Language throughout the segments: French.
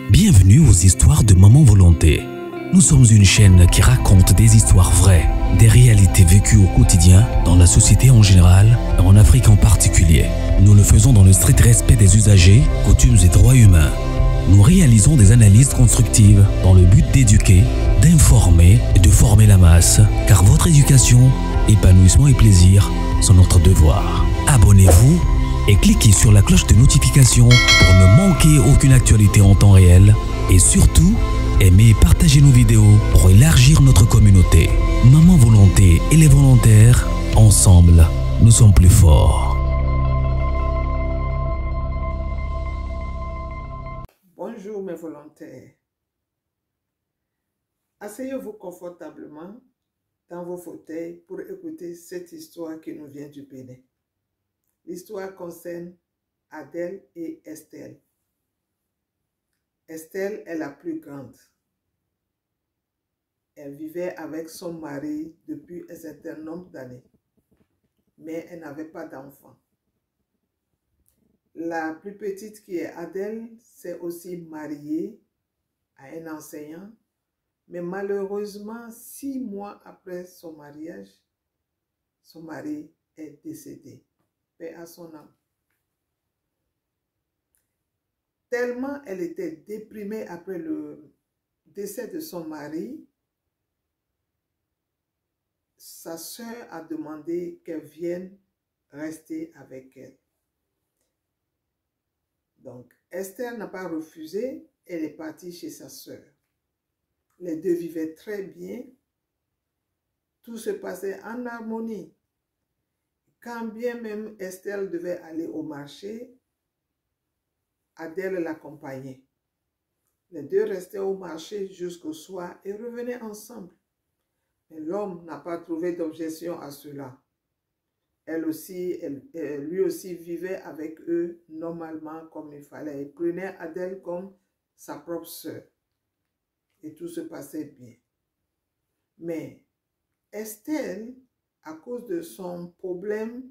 Bienvenue aux histoires de Maman Volonté. Nous sommes une chaîne qui raconte des histoires vraies, des réalités vécues au quotidien, dans la société en général et en Afrique en particulier. Nous le faisons dans le strict respect des usagers, coutumes et droits humains. Nous réalisons des analyses constructives dans le but d'éduquer, d'informer et de former la masse, car votre éducation, épanouissement et plaisir sont notre devoir. Abonnez-vous et cliquez sur la cloche de notification pour ne manquer aucune actualité en temps réel. Et surtout, aimez et partagez nos vidéos pour élargir notre communauté. Maman Volonté et les volontaires, ensemble, nous sommes plus forts. Bonjour mes volontaires. Asseyez-vous confortablement dans vos fauteuils pour écouter cette histoire qui nous vient du Bénin. L'histoire concerne Adèle et Estelle. Estelle est la plus grande. Elle vivait avec son mari depuis un certain nombre d'années, mais elle n'avait pas d'enfant. La plus petite, qui est Adèle, s'est aussi mariée à un enseignant, mais malheureusement, 6 mois après son mariage, son mari est décédé. Paix à son âme. Tellement elle était déprimée après le décès de son mari, sa sœur a demandé qu'elle vienne rester avec elle. Donc, Esther n'a pas refusé, elle est partie chez sa sœur. Les deux vivaient très bien, tout se passait en harmonie. Quand bien même Estelle devait aller au marché, Adèle l'accompagnait. Les deux restaient au marché jusqu'au soir et revenaient ensemble. Mais l'homme n'a pas trouvé d'objection à cela. Lui aussi vivait avec eux normalement comme il fallait. Il prenait Adèle comme sa propre sœur. Et tout se passait bien. Mais Estelle, à cause de son problème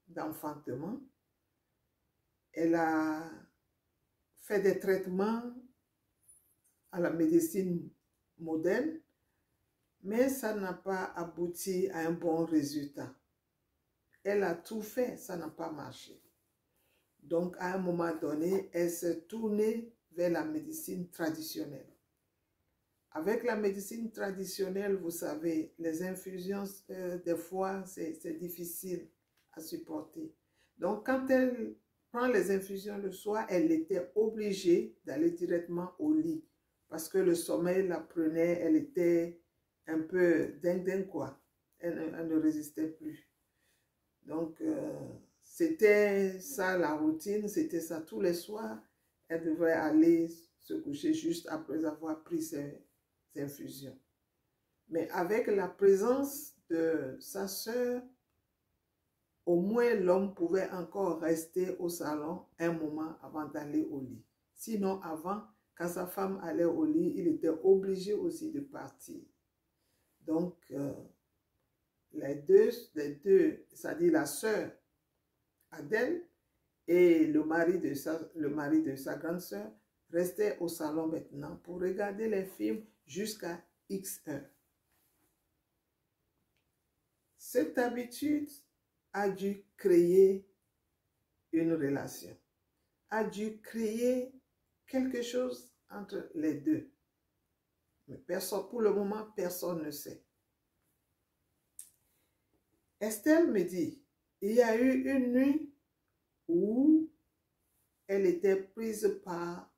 d'enfantement, elle a fait des traitements à la médecine moderne, mais ça n'a pas abouti à un bon résultat. Elle a tout fait, ça n'a pas marché. Donc, à un moment donné, elle s'est tournée vers la médecine traditionnelle. Avec la médecine traditionnelle, vous savez, les infusions, des fois, c'est difficile à supporter. Donc, quand elle prend les infusions le soir, elle était obligée d'aller directement au lit. Parce que le sommeil la prenait, elle était un peu dingue, quoi. Elle ne résistait plus. Donc, c'était ça la routine, c'était ça tous les soirs. Elle devait aller se coucher juste après avoir pris ses infusions. Mais avec la présence de sa sœur, au moins l'homme pouvait encore rester au salon un moment avant d'aller au lit. Sinon, avant, quand sa femme allait au lit, il était obligé aussi de partir. Donc, les deux, c'est-à-dire la sœur Adèle et le mari de sa grande sœur, restaient au salon maintenant pour regarder les films jusqu'à X heures. Cette habitude a dû créer une relation, a dû créer quelque chose entre les deux. Mais personne, pour le moment, personne ne sait. Estelle me dit, il y a eu une nuit où elle était prise par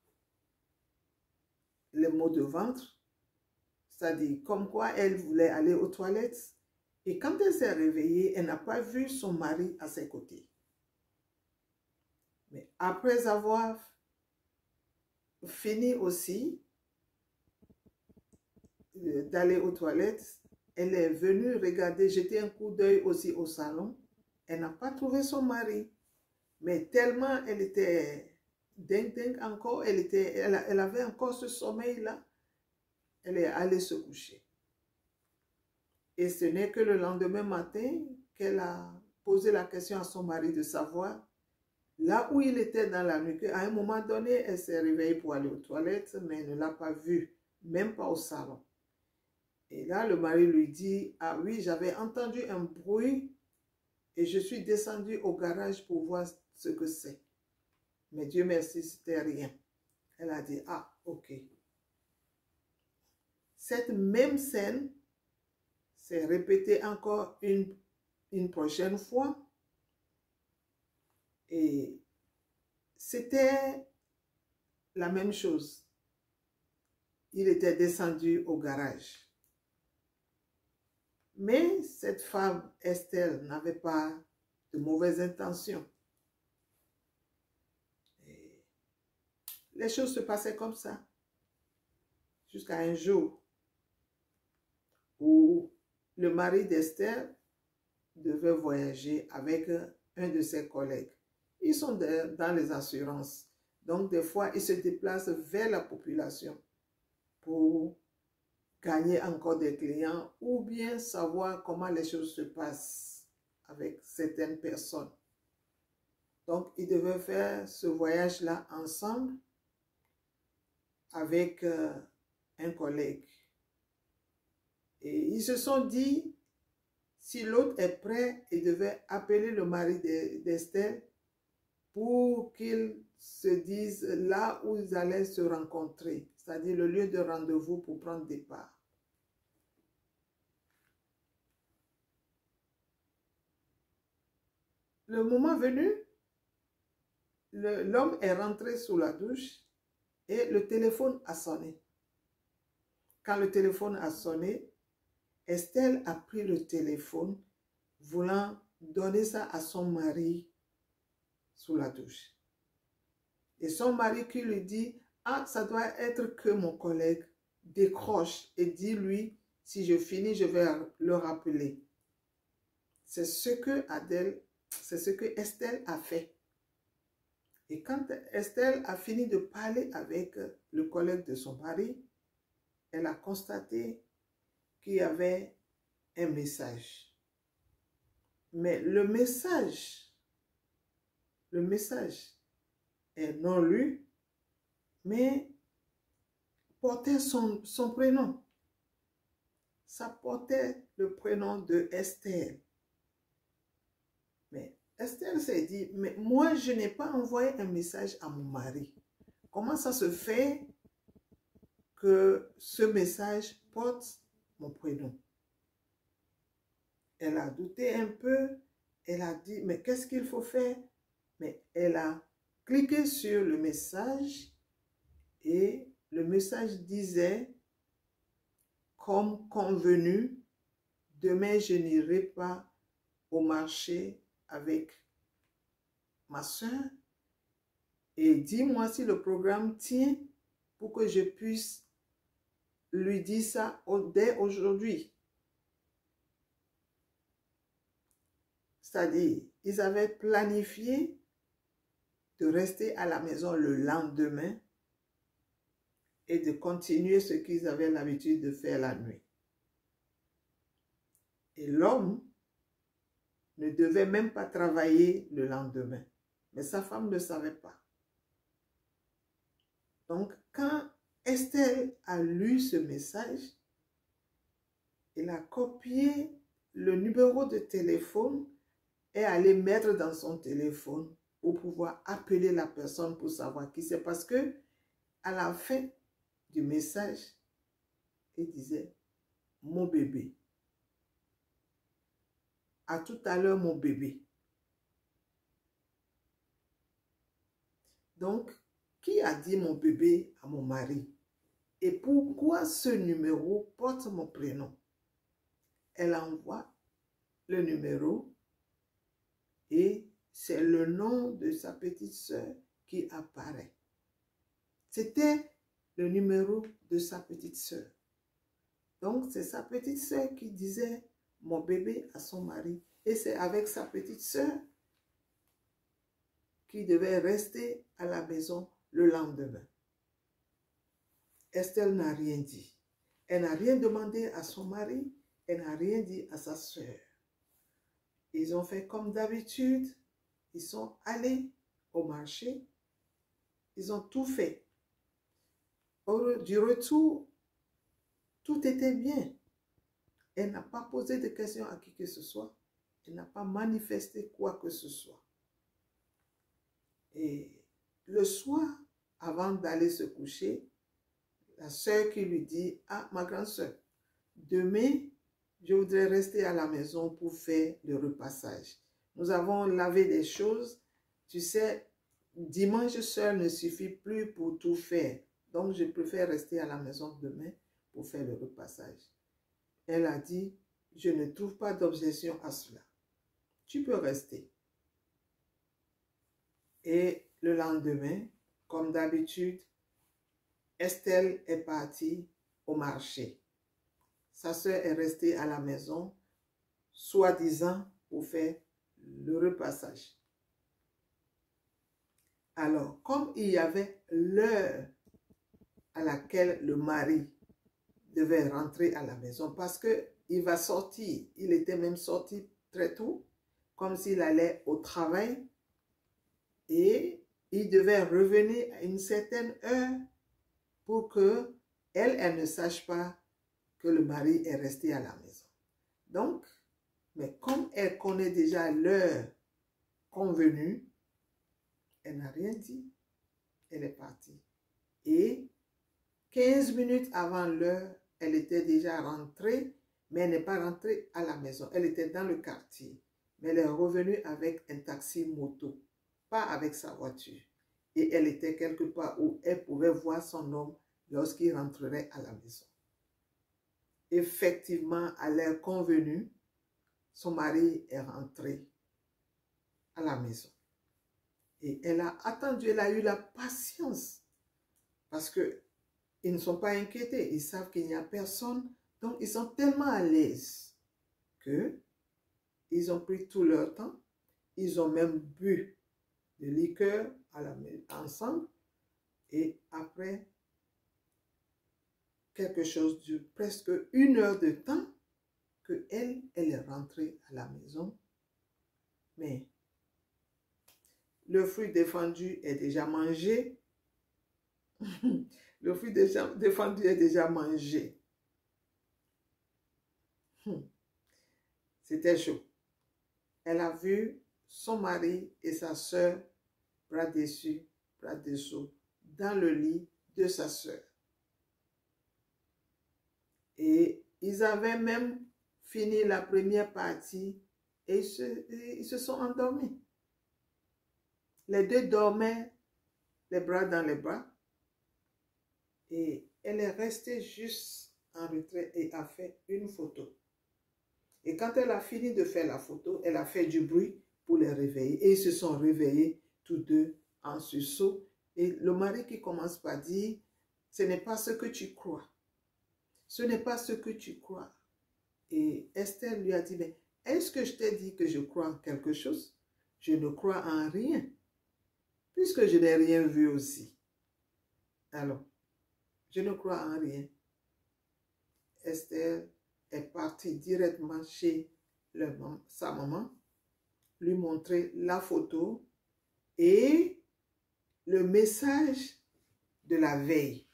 les maux de ventre, c'est-à-dire comme quoi elle voulait aller aux toilettes. Et quand elle s'est réveillée, elle n'a pas vu son mari à ses côtés. Mais après avoir fini aussi d'aller aux toilettes, elle est venue regarder, jeter un coup d'œil aussi au salon. Elle n'a pas trouvé son mari. Mais tellement elle était dingue encore, elle avait encore ce sommeil-là, elle est allée se coucher. Et ce n'est que le lendemain matin qu'elle a posé la question à son mari de savoir là où il était dans la nuit, qu'à un moment donné, elle s'est réveillée pour aller aux toilettes, mais elle ne l'a pas vu, même pas au salon. Et là, le mari lui dit, ah oui, j'avais entendu un bruit et je suis descendue au garage pour voir ce que c'est. Mais Dieu merci, c'était rien. Elle a dit, ah, ok. Cette même scène s'est répétée encore une prochaine fois. Et c'était la même chose. Il était descendu au garage. Mais cette femme, Estelle, n'avait pas de mauvaises intentions. Et les choses se passaient comme ça. Jusqu'à un jour où le mari d'Estelle devait voyager avec un de ses collègues. Ils sont dans les assurances. Donc, des fois, ils se déplacent vers la population pour gagner encore des clients ou bien savoir comment les choses se passent avec certaines personnes. Donc, ils devaient faire ce voyage-là ensemble avec un collègue. Et ils se sont dit, si l'autre est prêt, ils devaient appeler le mari d'Estelle pour qu'ils se disent là où ils allaient se rencontrer, c'est-à-dire le lieu de rendez-vous pour prendre départ. Le moment venu, l'homme est rentré sous la douche et le téléphone a sonné. Quand le téléphone a sonné, Estelle a pris le téléphone voulant donner ça à son mari sous la douche. Et son mari qui lui dit, ah, ça doit être que mon collègue, décroche et dis-lui, si je finis, je vais le rappeler. C'est ce que Estelle a fait. Et quand Estelle a fini de parler avec le collègue de son mari, elle a constaté qu'il y avait un message. Mais le message est non lu, mais portait son prénom. Ça portait le prénom de Estelle. Mais Estelle s'est dit, mais moi je n'ai pas envoyé un message à mon mari. Comment ça se fait que ce message porte mon prénom? Elle a douté un peu, elle a dit, mais qu'est-ce qu'il faut faire? Mais elle a cliqué sur le message et le message disait, comme convenu, demain je n'irai pas au marché avec ma soeur et dis-moi si le programme tient pour que je puisse lui dire ça dès aujourd'hui. C'est-à-dire, ils avaient planifié de rester à la maison le lendemain et de continuer ce qu'ils avaient l'habitude de faire la nuit. Et l'homme ne devait même pas travailler le lendemain. Mais sa femme ne savait pas. Donc, quand Estelle a lu ce message, elle a copié le numéro de téléphone et allé mettre dans son téléphone pour pouvoir appeler la personne pour savoir qui c'est. Parce que à la fin du message, il disait « Mon bébé ». À tout à l'heure, mon bébé. Donc, qui a dit mon bébé à mon mari? Et pourquoi ce numéro porte mon prénom? Elle envoie le numéro et c'est le nom de sa petite sœur qui apparaît. C'était le numéro de sa petite sœur. Donc, c'est sa petite sœur qui disait mon bébé à son mari. Et c'est avec sa petite sœur qui devait rester à la maison le lendemain. Estelle n'a rien dit. Elle n'a rien demandé à son mari. Elle n'a rien dit à sa sœur. Ils ont fait comme d'habitude. Ils sont allés au marché. Ils ont tout fait. Du retour, tout était bien. Elle n'a pas posé de questions à qui que ce soit. Elle n'a pas manifesté quoi que ce soit. Et le soir, avant d'aller se coucher, la sœur qui lui dit, « Ah, ma grande sœur, demain, je voudrais rester à la maison pour faire le repassage. Nous avons lavé des choses. Tu sais, dimanche seul ne suffit plus pour tout faire. Donc, je préfère rester à la maison demain pour faire le repassage. » Elle a dit, « Je ne trouve pas d'objection à cela. Tu peux rester. » Et le lendemain, comme d'habitude, Estelle est partie au marché. Sa sœur est restée à la maison, soi-disant pour faire le repassage. Alors, comme il y avait l'heure à laquelle le mari devait rentrer à la maison, parce qu'il va sortir, il était même sorti très tôt, comme s'il allait au travail, et il devait revenir à une certaine heure pour que elle ne sache pas que le mari est resté à la maison. Donc, mais comme elle connaît déjà l'heure convenue, elle n'a rien dit. Elle est partie. Et 15 minutes avant l'heure, elle était déjà rentrée, mais elle n'est pas rentrée à la maison. Elle était dans le quartier, mais elle est revenue avec un taxi moto, pas avec sa voiture. Et elle était quelque part où elle pouvait voir son homme lorsqu'il rentrerait à la maison. Effectivement, à l'heure convenue, son mari est rentré à la maison. Et elle a attendu, elle a eu la patience. Parce qu'ils ne sont pas inquiétés, ils savent qu'il n'y a personne. Donc, ils sont tellement à l'aise qu'ils ont pris tout leur temps. Ils ont même bu de liqueur ensemble. Et après quelque chose de presque 1 heure de temps, elle est rentrée à la maison. Mais le fruit défendu est déjà mangé. Le fruit défendu est déjà mangé. C'était chaud. Elle a vu son mari et sa sœur bras dessus, bras dessous, dans le lit de sa sœur. Et ils avaient même fini la première partie et ils se sont endormis. Les deux dormaient les bras dans les bras. Et elle est restée juste en retrait et a fait une photo. Et quand elle a fini de faire la photo, elle a fait du bruit pour les réveiller. Et ils se sont réveillés tous deux en sursaut. Et le mari qui commence par dire, ce n'est pas ce que tu crois. Ce n'est pas ce que tu crois. Et Esther lui a dit, mais est-ce que je t'ai dit que je crois en quelque chose? Je ne crois en rien, puisque je n'ai rien vu aussi. Alors, je ne crois en rien. Esther est partie directement chez sa maman, lui montrer la photo et le message de la veille.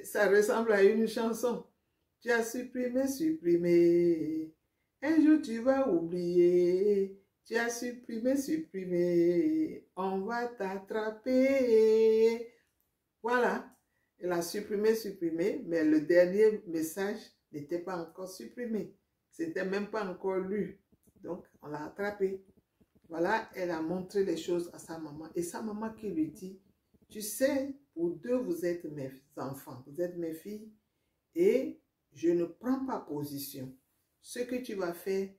Ça ressemble à une chanson. Tu as supprimé, supprimé. Un jour tu vas oublier. Tu as supprimé, supprimé. On va t'attraper. Voilà. Elle a supprimé, supprimé, mais le dernier message n'était pas encore supprimé. C'était même pas encore lu. Donc, on l'a attrapé. Voilà, elle a montré les choses à sa maman. Et sa maman qui lui dit, tu sais, vous deux, vous êtes mes enfants, vous êtes mes filles, et je ne prends pas position. Ce que tu vas faire,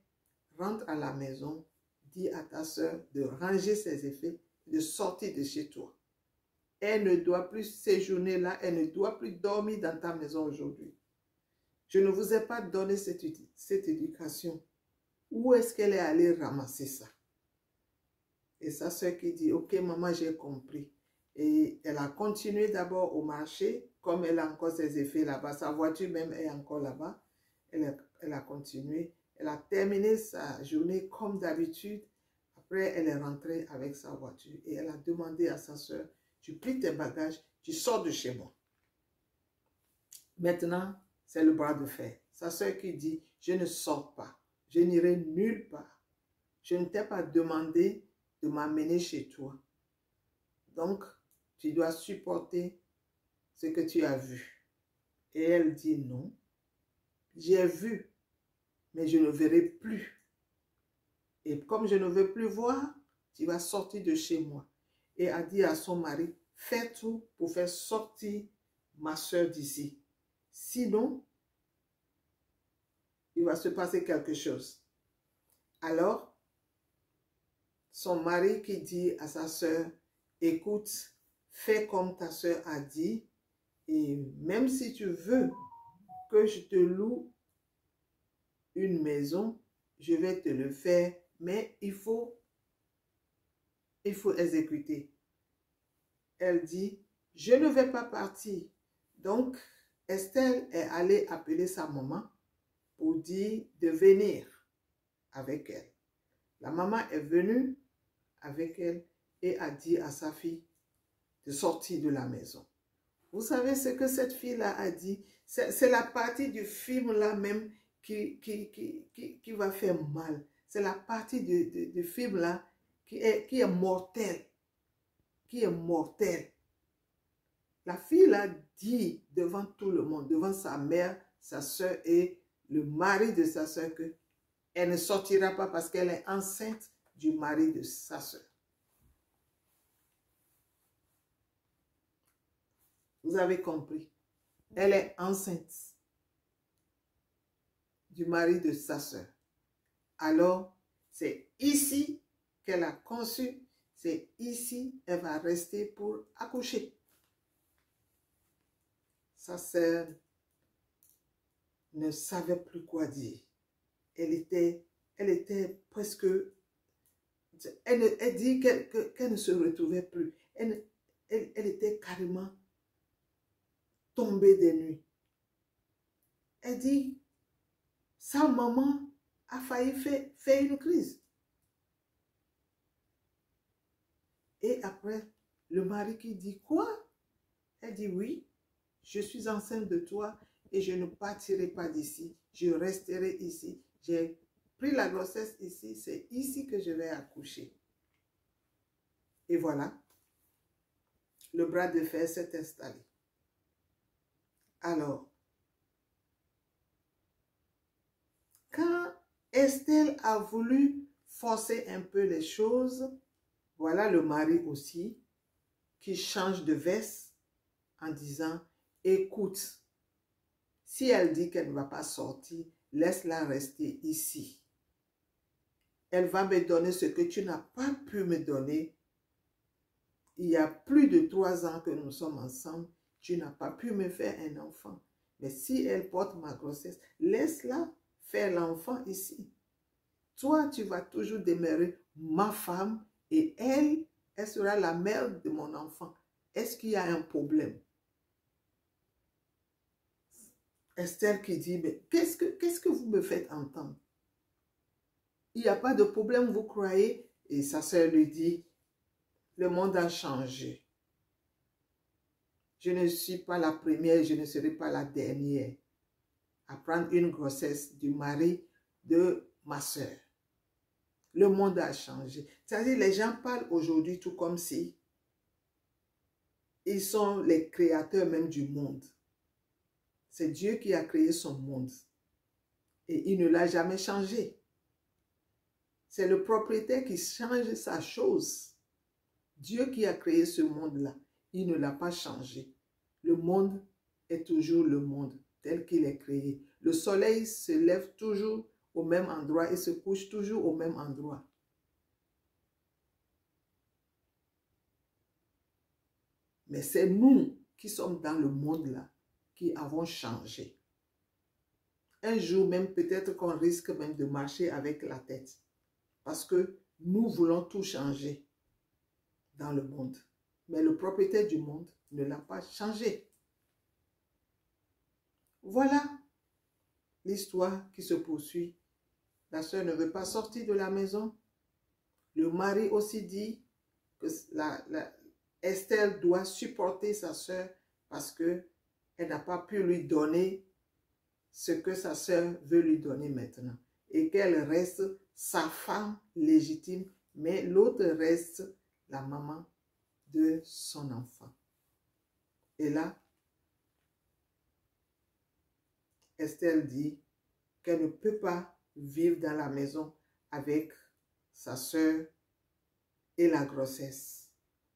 rentre à la maison, dis à ta soeur de ranger ses effets, de sortir de chez toi. Elle ne doit plus séjourner là, elle ne doit plus dormir dans ta maison aujourd'hui. Je ne vous ai pas donné cette éducation. Où est-ce qu'elle est allée ramasser ça? Et sa soeur qui dit, ok maman, j'ai compris. Et elle a continué d'abord au marché, comme elle a encore ses effets là-bas, sa voiture même est encore là-bas. Elle a continué Elle a terminé sa journée comme d'habitude. Après, elle est rentrée avec sa voiture et elle a demandé à sa soeur, tu plies tes bagages, tu sors de chez moi. Maintenant, c'est le bras de fer. Sa soeur qui dit, je ne sors pas, je n'irai nulle part. Je ne t'ai pas demandé de m'amener chez toi. Donc, tu dois supporter ce que tu as vu. Et elle dit non, j'ai vu, mais je ne verrai plus. Et comme je ne veux plus voir, tu vas sortir de chez moi. Et a dit à son mari, fais tout pour faire sortir ma soeur d'ici. Sinon, il va se passer quelque chose. Alors, son mari qui dit à sa soeur, écoute, fais comme ta soeur a dit, et même si tu veux que je te loue une maison, je vais te le faire, mais il faut exécuter. Elle dit, je ne vais pas partir. Donc, Estelle est allée appeler sa maman pour dire de venir avec elle. La maman est venue avec elle et a dit à sa fille de sortir de la maison. Vous savez ce que cette fille-là a dit? C'est la partie du film-là même qui va faire mal. C'est la partie du film-là qui est mortelle. Qui est mortelle. La fille-là dit devant tout le monde, devant sa mère, sa soeur et le mari de sa soeur qu'elle ne sortira pas parce qu'elle est enceinte du mari de sa soeur. Vous avez compris. Elle est enceinte du mari de sa soeur. Alors, c'est ici qu'elle a conçu. C'est ici qu'elle va rester pour accoucher. Sa sœur ne savait plus quoi dire. Elle était presque... Elle dit qu'elle ne se retrouvait plus. Elle était carrément tombée des nues. Elle dit, sa maman a failli faire une crise. Et après, le mari qui dit, quoi? Elle dit, oui, je suis enceinte de toi et je ne partirai pas d'ici. Je resterai ici. J'ai pris la grossesse ici. C'est ici que je vais accoucher. Et voilà, le bras de fer s'est installé. Alors, quand Estelle a voulu forcer un peu les choses, voilà le mari aussi qui change de veste en disant, écoute, si elle dit qu'elle ne va pas sortir, laisse-la rester ici. Elle va me donner ce que tu n'as pas pu me donner. Il y a plus de 3 ans que nous sommes ensemble. Tu n'as pas pu me faire un enfant. Mais si elle porte ma grossesse, laisse-la faire l'enfant ici. Toi, tu vas toujours demeurer ma femme et elle sera la mère de mon enfant. Est-ce qu'il y a un problème? Estelle qui dit, mais qu'est-ce que vous me faites entendre? Il n'y a pas de problème, vous croyez? Et sa sœur lui dit, le monde a changé. Je ne suis pas la première, je ne serai pas la dernière à prendre une grossesse du mari de ma sœur. Le monde a changé. C'est-à-dire, les gens parlent aujourd'hui tout comme si ils sont les créateurs même du monde. C'est Dieu qui a créé son monde. Et il ne l'a jamais changé. C'est le propriétaire qui change sa chose. Dieu qui a créé ce monde-là, il ne l'a pas changé. Le monde est toujours le monde tel qu'il est créé. Le soleil se lève toujours au même endroit et se couche toujours au même endroit. Mais c'est nous qui sommes dans le monde-là qui avons changé. Un jour même, peut-être qu'on risque même de marcher avec la tête. Parce que nous voulons tout changer dans le monde. Mais le propriétaire du monde ne l'a pas changé. Voilà l'histoire qui se poursuit La sœur ne veut pas sortir de la maison. Le mari aussi dit que Esther doit supporter sa sœur parce qu'elle n'a pas pu lui donner ce que sa sœur veut lui donner maintenant. Et qu'elle reste sa femme légitime, mais l'autre reste la maman de son enfant. Et là, Esther dit qu'elle ne peut pas vivre dans la maison avec sa sœur et la grossesse.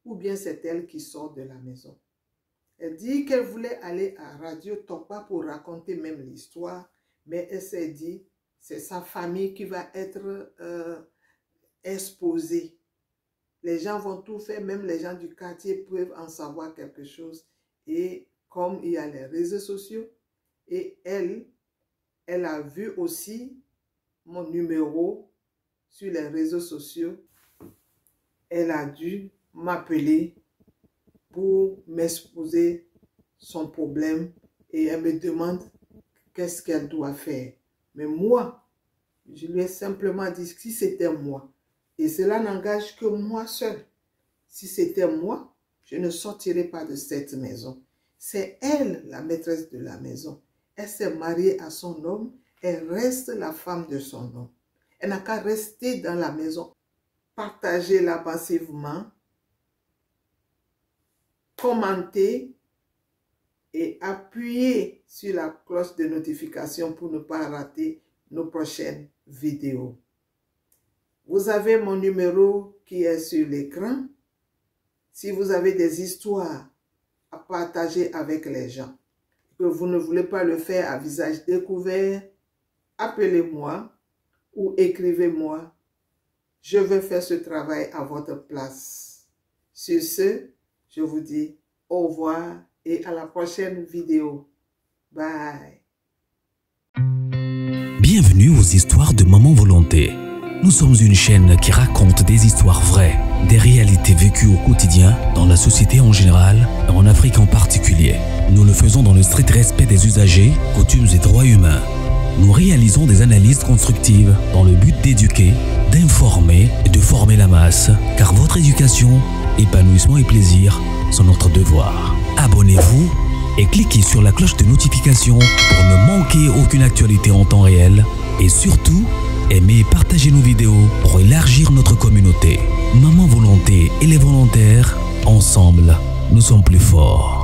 Ou bien c'est elle qui sort de la maison. Elle dit qu'elle voulait aller à Radio Tokpa pour raconter même l'histoire, mais elle s'est dit, c'est sa famille qui va être exposée. Les gens vont tout faire, même les gens du quartier peuvent en savoir quelque chose. Et comme il y a les réseaux sociaux, et elle a vu aussi mon numéro sur les réseaux sociaux. Elle a dû m'appeler pour m'exposer son problème et elle me demande qu'est-ce qu'elle doit faire. Mais moi, je lui ai simplement dit si c'était moi, et cela n'engage que moi seul. Si c'était moi, je ne sortirais pas de cette maison. C'est elle, la maîtresse de la maison. Elle s'est mariée à son homme, elle reste la femme de son homme. Elle n'a qu'à rester dans la maison. Partagez-la passivement, commentez et appuyez sur la cloche de notification pour ne pas rater nos prochaines vidéos. Vous avez mon numéro qui est sur l'écran. Si vous avez des histoires à partager avec les gens, que vous ne voulez pas le faire à visage découvert, appelez-moi ou écrivez-moi. Je vais faire ce travail à votre place. Sur ce, je vous dis au revoir et à la prochaine vidéo. Bye. Bienvenue aux histoires de Maman Volonté. Nous sommes une chaîne qui raconte des histoires vraies, des réalités vécues au quotidien, dans la société en général et en Afrique en particulier. Nous le faisons dans le strict respect des usagers, coutumes et droits humains. Nous réalisons des analyses constructives dans le but d'éduquer, d'informer et de former la masse, car votre éducation, épanouissement et plaisir sont notre devoir. Abonnez-vous et cliquez sur la cloche de notification pour ne manquer aucune actualité en temps réel et surtout, aimez et partagez nos vidéos pour élargir notre communauté. Maman Volonté et les volontaires, ensemble, nous sommes plus forts.